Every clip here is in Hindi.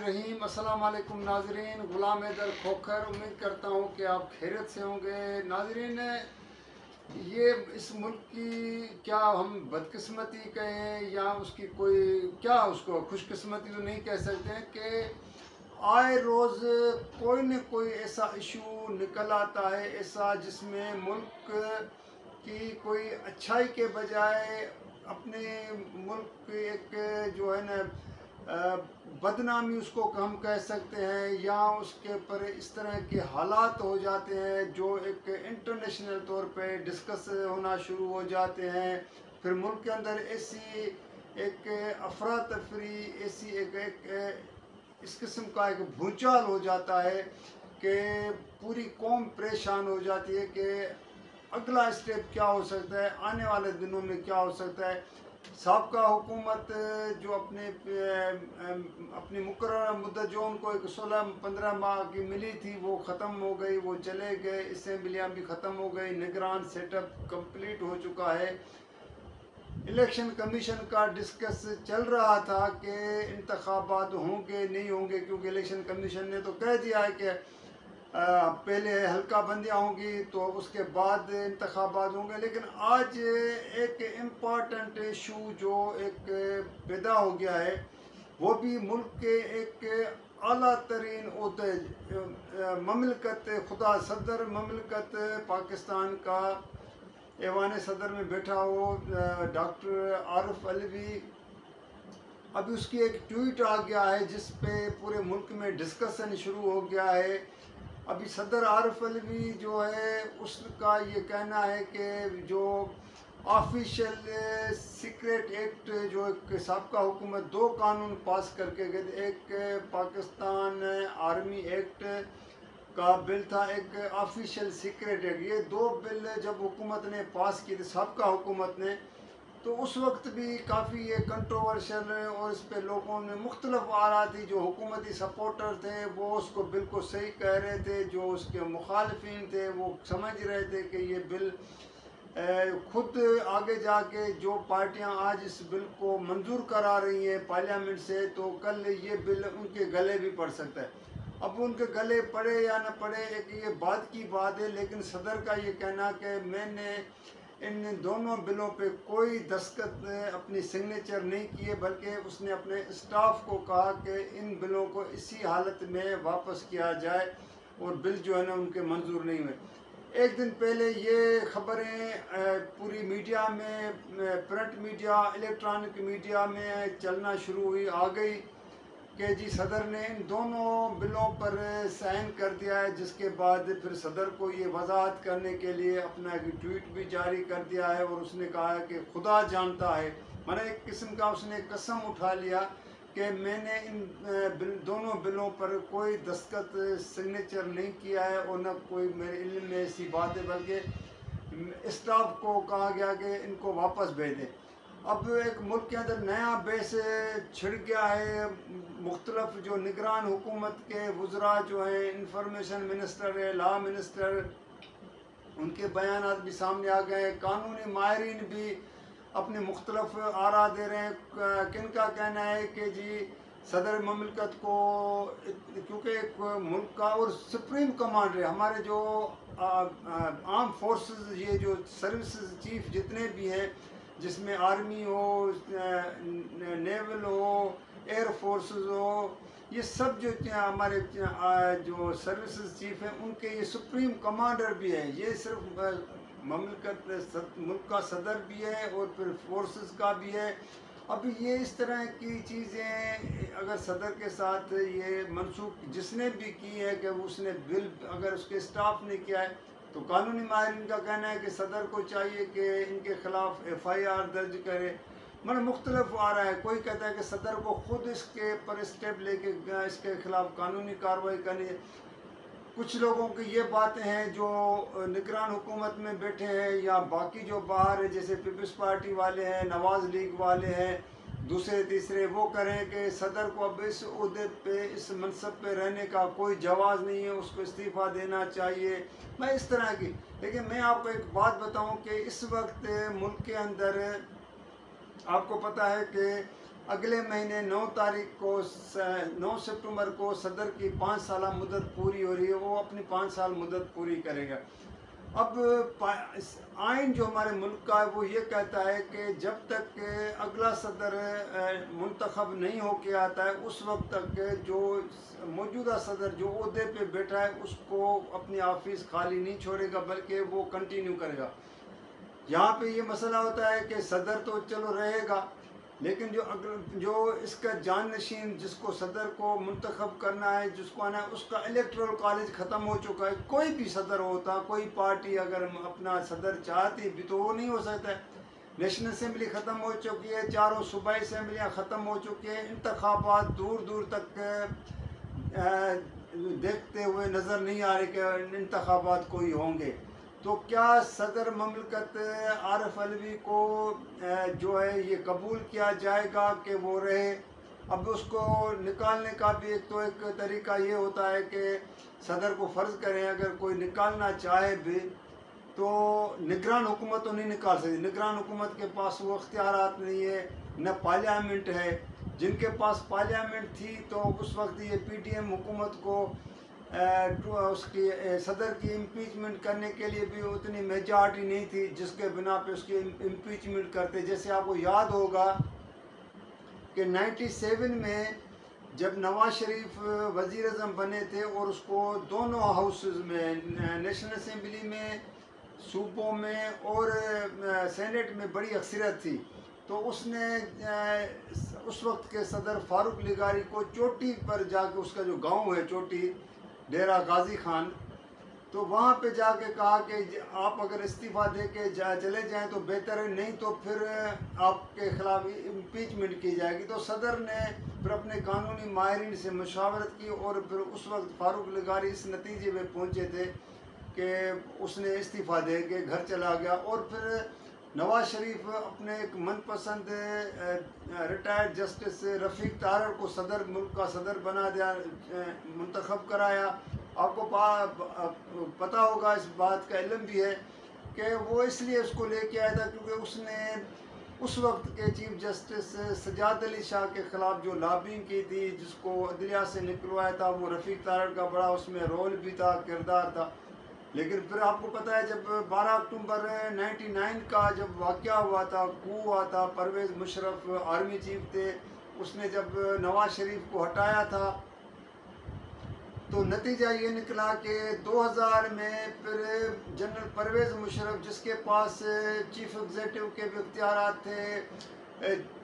बिस्मिल्लाहिर्रहमानिर्रहीम। अस्सलाम वालेकुम नाज़रीन। ग़ुलाम हैदर खोखर। उम्मीद करता हूँ कि आप खैरियत से होंगे। नाज़रीन, ये इस मुल्क की क्या हम बदकिस्मती कहें या उसकी कोई क्या उसको खुशकिस्मती तो नहीं कह सकते हैं कि आए रोज़ कोई न कोई ऐसा इशू निकल आता है, ऐसा जिसमें मुल्क की कोई अच्छाई के बजाय अपने मुल्क की एक जो है ना बदनामी उसको हम कह सकते हैं, या उसके ऊपर इस तरह के हालात हो जाते हैं जो एक इंटरनेशनल तौर पे डिस्कस होना शुरू हो जाते हैं। फिर मुल्क के अंदर ऐसी एक अफरा तफरी, ऐसी एक इस किस्म का एक भूचाल हो जाता है कि पूरी कौम परेशान हो जाती है कि अगला स्टेप क्या हो सकता है, आने वाले दिनों में क्या हो सकता है। साबका हुकूमत जो अपनी मुकर्रर मुद्दत जो उनको एक 16-15 माह की मिली थी वो ख़त्म हो गई, वो चले गए। असम्बलियाँ भी ख़त्म हो गई, निगरान सेटअप कंप्लीट हो चुका है। इलेक्शन कमीशन का डिस्कस चल रहा था कि इंतखाबात होंगे नहीं होंगे, क्योंकि इलेक्शन कमीशन ने तो कह दिया है कि पहले हल्का बंदियाँ होंगी तो उसके बाद इंतखाबात होंगे। लेकिन आज एक इम्पॉर्टेंट इशू जो एक पैदा हो गया है, वो भी मुल्क के एक आला तरीन ओहदे ममलकत खुदा सदर ममलकत पाकिस्तान का ऐवान सदर में बैठा हो डॉक्टर आरिफ अलवी। अभी उसकी एक ट्वीट आ गया है जिस पे पूरे मुल्क में डिस्कशन शुरू हो गया है। अभी सदर आरिफ अलवी जो है उसका ये कहना है कि जो ऑफिशियल सीक्रेट एक्ट जो एक साबका हुकूमत 2 कानून पास करके गए थे, एक पाकिस्तान आर्मी एक्ट का बिल था, एक ऑफिशियल सीक्रेट एक्ट। ये 2 बिल जब हुकूमत ने पास किए थे, साबका हुकूमत ने, तो उस वक्त भी काफ़ी ये कंट्रोवर्शियल और इस पे लोगों में मुख्तलिफ आरा थी। जो हुकूमती सपोर्टर थे वो उसको बिल्कुल सही कह रहे थे, जो उसके मुखालफिन थे वो समझ रहे थे कि ये बिल खुद आगे जाके जो पार्टियां आज इस बिल को मंजूर करा रही हैं पार्लियामेंट से, तो कल ये बिल उनके गले भी पड़ सकता है। अब उनके गले पड़े या न पड़े एक ये बात की बात है, लेकिन सदर का ये कहना कि मैंने इन दोनों बिलों पे कोई दस्तखत अपनी सिग्नेचर नहीं किए, बल्कि उसने अपने स्टाफ को कहा कि इन बिलों को इसी हालत में वापस किया जाए और बिल जो है ना उनके मंजूर नहीं हुए। एक दिन पहले ये खबरें पूरी मीडिया में, प्रिंट मीडिया, इलेक्ट्रॉनिक मीडिया में चलना शुरू हुई, आ गई कि जी सदर ने इन दोनों बिलों पर साइन कर दिया है। जिसके बाद फिर सदर को ये वजाहत करने के लिए अपना एक ट्वीट भी जारी कर दिया है और उसने कहा है कि खुदा जानता है, मैंने एक किस्म का उसने कसम उठा लिया कि मैंने इन दोनों बिलों पर कोई दस्तखत सिग्नेचर नहीं किया है और न कोई मेरे इल्म में ऐसी बात है, बल्कि स्टाफ को कहा गया कि इनको वापस भेज दें। अब एक मुल्क के अंदर नया बेस छिड़ गया है। मुख्तलफ जो निगरान हुकूमत के वज़रा जो हैं, इंफॉर्मेशन मिनिस्टर है, लॉ मिनिस्टर, उनके बयान भी सामने आ गए हैं। कानूनी माहिरीन भी अपने मुख्तलफ आरा दे रहे हैं। किन का कहना है कि जी सदर ममलकत को, क्योंकि एक मुल्क का और सुप्रीम कमांडर है, हमारे जो आर्म फोर्सेस, ये जो सर्विसेज चीफ जितने भी हैं, जिसमें आर्मी हो, नेवल हो, एयर फोर्सेस हो, ये सब जो हमारे जो सर्विसेज चीफ हैं उनके ये सुप्रीम कमांडर भी है। ये सिर्फ ममलकत मुल्क का सदर भी है और फिर फोर्सेस का भी है। अभी ये इस तरह की चीज़ें अगर सदर के साथ ये मनसूख जिसने भी की है कि उसने बिल अगर उसके स्टाफ ने किया है, तो कानूनी माहिरीन का कहना है कि सदर को चाहिए कि इनके खिलाफ FIR दर्ज करे। मतलब मुख्तलिफ आ रहा है। कोई कहता है कि सदर को खुद इसके पर स्टेप लेके इसके खिलाफ कानूनी कार्रवाई करनी है। कुछ लोगों की ये बातें हैं जो निगरान हुकूमत में बैठे हैं या बाकी जो बाहर है, जैसे पीपल्स पार्टी वाले हैं, नवाज़ लीग वाले हैं, दूसरे तीसरे, वो करें कि सदर को अब इस ओहदे पे, इस मनसब पे रहने का कोई जवाज़ नहीं है, उसको इस्तीफ़ा देना चाहिए। मैं इस तरह की, लेकिन मैं आपको एक बात बताऊं कि इस वक्त मुल्क के अंदर आपको पता है कि अगले महीने 9 सितंबर को सदर की 5 साल मुद्दत पूरी हो रही है, वो अपनी 5 साल मुद्दत पूरी करेगा। अब आइन जो हमारे मुल्क का है वो ये कहता है कि जब तक अगला सदर मुंतखब नहीं होके आता है उस वक्त तक जो मौजूदा सदर जो ओहदे पे बैठा है उसको अपनी ऑफिस खाली नहीं छोड़ेगा, बल्कि वो कंटिन्यू करेगा। यहाँ पे ये मसला होता है कि सदर तो चलो रहेगा, लेकिन जो इसका जाननशीन जिसको सदर को मुंतखब करना है, जिसको आना है, उसका इलेक्टोरल कॉलेज ख़त्म हो चुका है। कोई भी सदर होता, कोई पार्टी अगर अपना सदर चाहती भी तो वो नहीं हो सकता है। नेशनल असम्बली ख़त्म हो चुकी है, चारों सूबाई असम्बलियाँ ख़त्म हो चुकी हैं, इंतखाबात दूर दूर तक देखते हुए नज़र नहीं आ रहे कि इंतखाबात कोई होंगे। तो क्या सदर ममलकत आरिफ अलवी को जो है ये कबूल किया जाएगा कि वो रहे? अब उसको निकालने का भी एक तरीका ये होता है कि सदर को फ़र्ज़ करें अगर कोई निकालना चाहे भी तो निगरान हुकूमत तो नहीं निकाल सकती। निगरान हुकूमत के पास वो इख्तियारात नहीं है, न पार्लियामेंट है। जिनके पास पार्लियामेंट थी तो उस वक्त ये पीटीएम हुकूमत को उसकी सदर की इम्पीचमेंट करने के लिए भी उतनी मेजॉरिटी नहीं थी जिसके बिना पे उसकी इम्पीचमेंट करते। जैसे आपको याद होगा कि 97 में जब नवाज शरीफ वज़ीर आज़म बने थे और उसको दोनों हाउसेस में, नेशनल असम्बली में, सूबों में और सेनेट में बड़ी अक्सरियत थी, तो उसने उस वक्त के सदर फारूक लिगारी को चोटी पर जाके, उसका जो गांव है चोटी डेरा गाजी खान, तो वहाँ पे जाके कहा कि आप अगर इस्तीफ़ा दे के चले जाएं तो बेहतर है, नहीं तो फिर आपके ख़िलाफ़ इम्पीचमेंट की जाएगी। तो सदर ने फिर अपने कानूनी माहिरीन से मशावरत की और फिर उस वक्त फारूक लिगारी इस नतीजे में पहुँचे थे कि उसने इस्तीफ़ा दे के घर चला गया। और फिर नवाज शरीफ अपने एक मनपसंद रिटायर्ड जस्टिस रफ़ीक तारड़ को सदर मुल्क का सदर बना दिया, मुंतखब कराया। आपको पता होगा, इस बात का इल्म भी है कि वो इसलिए उसको लेके आया था क्योंकि उसने उस वक्त के चीफ जस्टिस सजाद अली शाह के ख़िलाफ़ जो लॉबिंग की थी, जिसको अदलिया से निकलवाया था, वो रफ़ीक तारड़ का बड़ा उसमें रोल भी था, किरदार था। लेकिन फिर आपको पता है जब 12 अक्टूबर 99 का जब वाक़या हुआ था, कू हुआ था, परवेज़ मुशर्रफ आर्मी चीफ थे, उसने जब नवाज शरीफ को हटाया था तो नतीजा ये निकला कि 2000 में फिर जनरल परवेज़ मुशर्रफ, जिसके पास चीफ एग्जीक्यूटिव के भी इख्तियारात थे,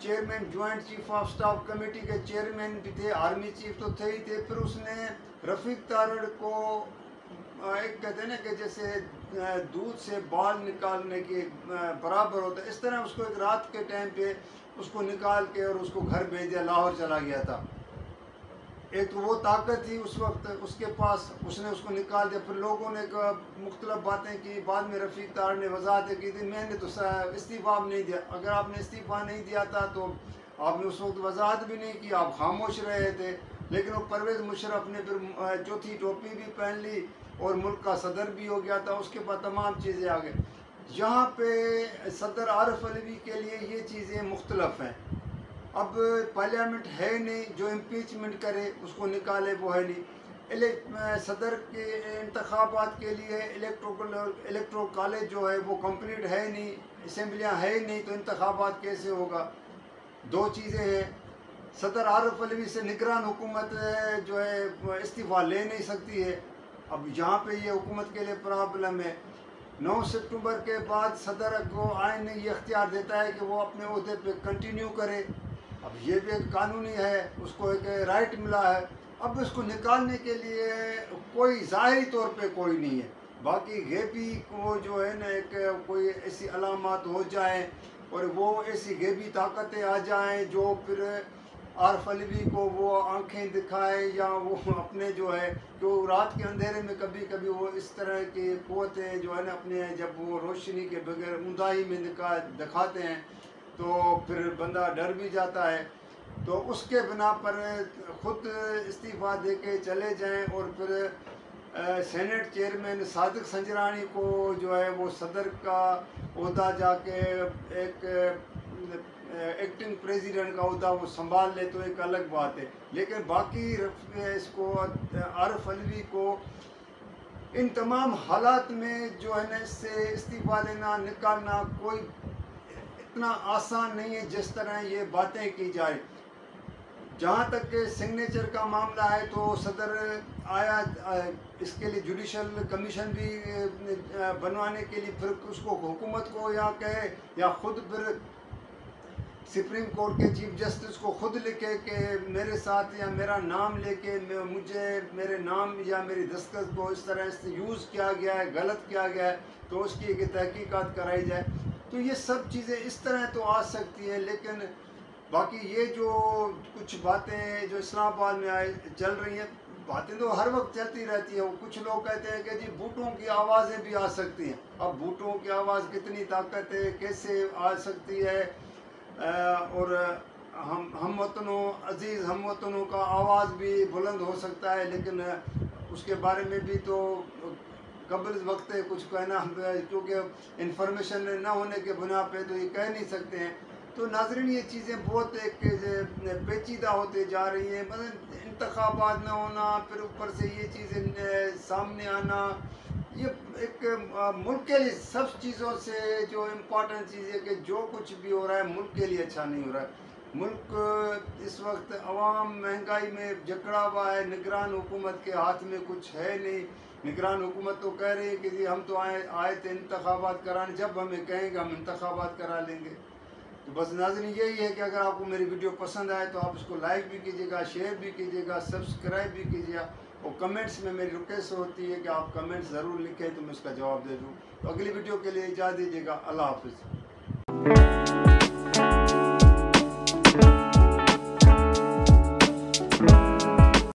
chairman joint chief of staff committee के चेयरमैन भी थे, आर्मी चीफ तो थे ही थे, फिर उसने रफ़ीक तारड़ को एक कहते हैं ना कि जैसे दूध से बाल निकालने के बराबर होता है, इस तरह उसको एक रात के टाइम पे उसको निकाल के और उसको घर भेज दिया, लाहौर चला गया था। एक तो वो ताकत थी उस वक्त उसके पास, उसने उसको निकाल दिया। फिर लोगों ने मुख्तलिफ बातें की, बाद में रफ़ीक तारड़ ने वजाहत की थी मैंने तो इस्तीफ़ा नहीं दिया। अगर आपने इस्तीफ़ा नहीं दिया था तो आपने उस वक्त वजाहत भी नहीं की, आप खामोश रहे थे। लेकिन वो परवेज़ मुशर्रफ ने फिर चौथी टोपी भी पहन ली और मुल्क का सदर भी हो गया था, उसके बाद तमाम चीज़ें आ गई। यहाँ पे सदर आरिफ अलवी के लिए ये चीज़ें मुख्तलफ हैं। अब पार्लियामेंट है नहीं जो इम्पीचमेंट करे, उसको निकाले, वो है नहीं। सदर के इंतखाबात के लिए इलेक्ट्रोल कॉलेज जो है वो कंप्लीट है नहीं, असम्बलियाँ है ही नहीं, तो इंतखाबात कैसे होगा? दो चीज़ें हैं, सदर आरिफ अलवी से निगरान हुकूमत जो है इस्तीफ़ा ले नहीं सकती है। अब यहाँ पे ये हुकूमत के लिए प्रॉब्लम है। 9 सितंबर के बाद सदर को आइन ने ये इख्तियार देता है कि वो अपने ओहदे पे कंटिन्यू करे। अब ये भी एक कानूनी है, उसको एक राइट मिला है। अब इसको निकालने के लिए कोई ज़ाहिरी तौर पे कोई नहीं है, बाकी गैबी को जो है ना एक कोई ऐसी अलामत हो जाए और वो ऐसी गैबी ताकतें आ जाएं जो फिर आरिफ अलवी को वो आंखें दिखाए, या वो अपने जो है जो रात के अंधेरे में कभी कभी वो इस तरह की क़ुव्वतें जो है ना अपने जब वो रोशनी के बगैर ऊंधाई में दिखाते हैं तो फिर बंदा डर भी जाता है। तो उसके बिना पर ख़ुद इस्तीफ़ा दे के चले जाएं और फिर सेनेट चेयरमैन सादिक संजरानी को जो है वो सदर का ओहदा जाके एक एक्टिंग प्रेसिडेंट का अहदा वो संभाल ले तो एक अलग बात है, लेकिन बाकी इसको आरिफ अलवी को इन तमाम हालात में जो है ना इससे इस्तीफा लेना निकालना कोई इतना आसान नहीं है जिस तरह ये बातें की जाए। जहाँ तक के सिग्नेचर का मामला है तो सदर आया इसके लिए जुडिशल कमीशन भी बनवाने के लिए, फिर उसको हुकूमत को या कहे या ख़ुद फिर सुप्रीम कोर्ट के चीफ जस्टिस को खुद लिखे कि मेरे साथ या मेरा नाम लेके मुझे मेरे नाम या मेरी दस्तखत को इस तरह से यूज़ किया गया है, गलत किया गया है, तो उसकी एक तहकीकात कराई जाए। तो ये सब चीज़ें इस तरह तो आ सकती है, लेकिन बाकी ये जो कुछ बातें जो इस्लामाबाद में चल रही हैं, बातें तो हर वक्त चलती रहती है। कुछ लोग कहते हैं कि जी बूटों की आवाज़ें भी आ सकती हैं। अब बूटों की आवाज़ कितनी ताकत है, कैसे आ सकती है, और हम वतनों अजीज़ हम वतनों का आवाज़ भी बुलंद हो सकता है, लेकिन उसके बारे में भी तो कबल वक्त है कुछ कहना, क्योंकि इंफॉर्मेशन ना होने के बुना पे तो ये कह नहीं सकते हैं। तो नाज़रीन ये चीज़ें बहुत एक पेचीदा होते जा रही हैं, मतलब इंतखाबात ना होना, फिर ऊपर से ये चीज़ें सामने आना, ये एक मुल्क के लिए सब चीज़ों से जो इम्पोर्टेंट चीज़ है कि जो कुछ भी हो रहा है मुल्क के लिए अच्छा नहीं हो रहा है। मुल्क इस वक्त अवाम महंगाई में जकड़ा हुआ है, निगरान हुकूमत के हाथ में कुछ है नहीं। निगरान हुकूमत तो कह रही है कि जी हम तो आए थे इंतखाबात कराने, जब हमें कहेंगे हम इंतखाबात करा लेंगे। तो बस नाज़रीन यही है कि अगर आपको मेरी वीडियो पसंद आए तो आप उसको लाइक भी कीजिएगा, शेयर भी कीजिएगा, सब्सक्राइब भी कीजिएगा, और कमेंट्स में मेरी रिक्वेस्ट होती है कि आप कमेंट्स ज़रूर लिखें तो मैं उसका जवाब दे दूँ। तो अगली वीडियो के लिए इजाज़त दीजिएगा। अल्लाह हाफ़िज़।